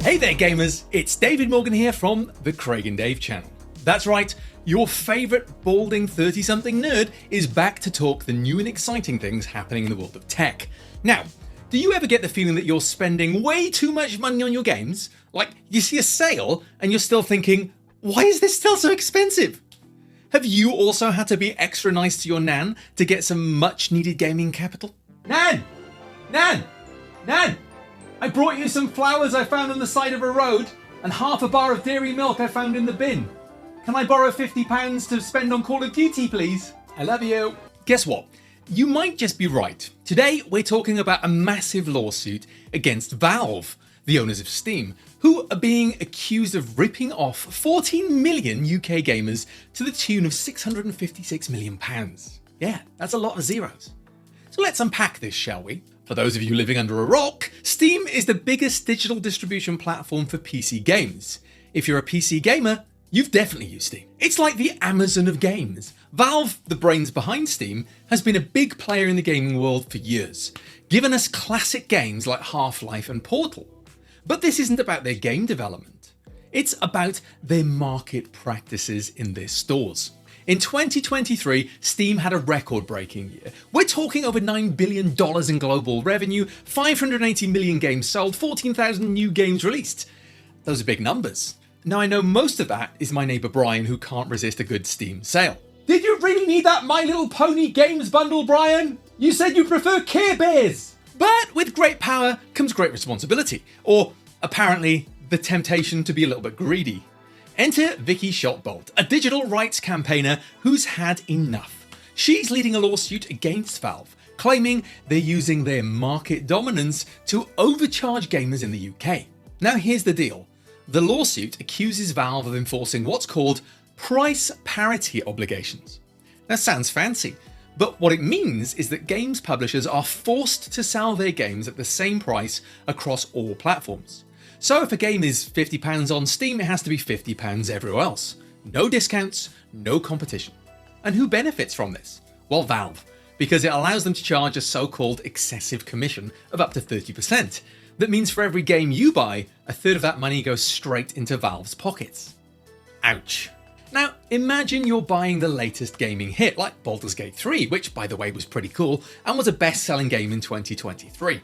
Hey there gamers, it's David Morgan here from the Craig and Dave channel. That's right, your favourite balding 30-something nerd is back to talk the new and exciting things happening in the world of tech. Now, do you ever get the feeling that you're spending way too much money on your games? Like, you see a sale and you're still thinking, why is this still so expensive? Have you also had to be extra nice to your Nan to get some much needed gaming capital? Nan! Nan! Nan! I brought you some flowers I found on the side of a road and half a bar of dairy milk I found in the bin. Can I borrow £50 to spend on Call of Duty, please? I love you. Guess what? You might just be right. Today, we're talking about a massive lawsuit against Valve, the owners of Steam, who are being accused of ripping off 14 million UK gamers to the tune of £656 million. Yeah, that's a lot of zeros. So let's unpack this, shall we? For those of you living under a rock, Steam is the biggest digital distribution platform for PC games. If you're a PC gamer, you've definitely used Steam. It's like the Amazon of games. Valve, the brains behind Steam, has been a big player in the gaming world for years, giving us classic games like Half-Life and Portal. But this isn't about their game development. It's about their market practices in their stores. In 2023, Steam had a record-breaking year. We're talking over $9 billion in global revenue, 580 million games sold, 14,000 new games released. Those are big numbers. Now I know most of that is my neighbour Brian, who can't resist a good Steam sale. Did you really need that My Little Pony games bundle, Brian? You said you prefer Care Bears! But with great power comes great responsibility, or apparently the temptation to be a little bit greedy. Enter Vicky Shotbolt, a digital rights campaigner who's had enough. She's leading a lawsuit against Valve, claiming they're using their market dominance to overcharge gamers in the UK. Now here's the deal. The lawsuit accuses Valve of enforcing what's called price parity obligations. That sounds fancy, but what it means is that games publishers are forced to sell their games at the same price across all platforms. So if a game is £50 on Steam, it has to be £50 everywhere else. No discounts, no competition. And who benefits from this? Well, Valve, because it allows them to charge a so-called excessive commission of up to 30%. That means for every game you buy, a third of that money goes straight into Valve's pockets. Ouch. Now, imagine you're buying the latest gaming hit, like Baldur's Gate 3, which by the way was pretty cool, and was a best-selling game in 2023.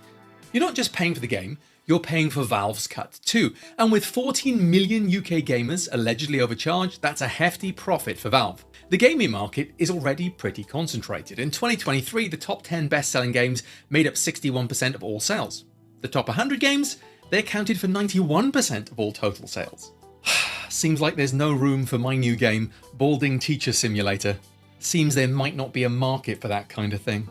You're not just paying for the game, you're paying for Valve's cut too. And with 14 million UK gamers allegedly overcharged, that's a hefty profit for Valve. The gaming market is already pretty concentrated. In 2023, the top 10 best-selling games made up 61% of all sales. The top 100 games, they accounted for 91% of all total sales. Seems like there's no room for my new game, Balding Teacher Simulator. Seems there might not be a market for that kind of thing.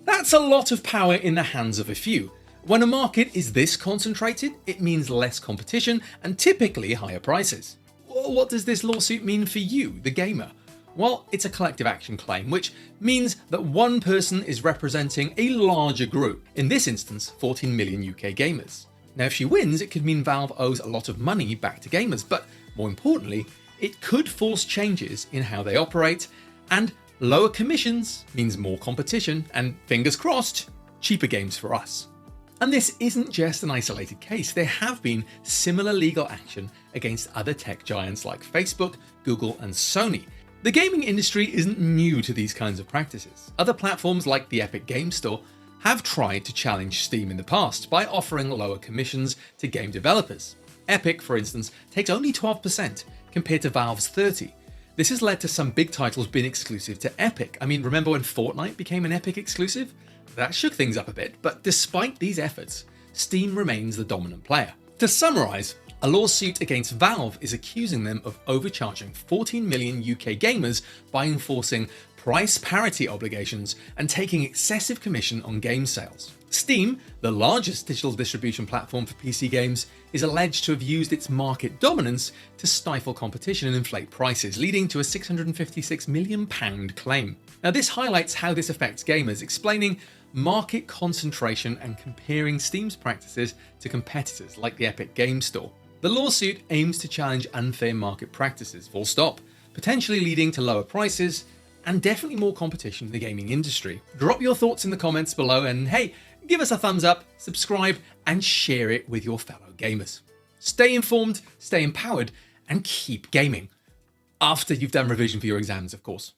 That's a lot of power in the hands of a few. When a market is this concentrated, it means less competition and typically higher prices. Well, what does this lawsuit mean for you, the gamer? Well, it's a collective action claim, which means that one person is representing a larger group, in this instance 14 million UK gamers. Now if she wins, it could mean Valve owes a lot of money back to gamers, but more importantly, it could force changes in how they operate, and lower commissions means more competition and, fingers crossed, cheaper games for us. And this isn't just an isolated case. There have been similar legal action against other tech giants like Facebook, Google and Sony. The gaming industry isn't new to these kinds of practices. Other platforms like the Epic Games Store have tried to challenge Steam in the past by offering lower commissions to game developers. Epic, for instance, takes only 12% compared to Valve's 30%. This has led to some big titles being exclusive to Epic. I mean, remember when Fortnite became an Epic exclusive? That shook things up a bit, but despite these efforts, Steam remains the dominant player. To summarise, a lawsuit against Valve is accusing them of overcharging 14 million UK gamers by enforcing price parity obligations and taking excessive commission on game sales. Steam, the largest digital distribution platform for PC games, is alleged to have used its market dominance to stifle competition and inflate prices, leading to a £656 million claim. Now this highlights how this affects gamers, explaining market concentration and comparing Steam's practices to competitors like the Epic Games Store. The lawsuit aims to challenge unfair market practices, full stop, potentially leading to lower prices and definitely more competition in the gaming industry. Drop your thoughts in the comments below, and hey, give us a thumbs up, subscribe, and share it with your fellow gamers. Stay informed, stay empowered, and keep gaming. After you've done revision for your exams, of course.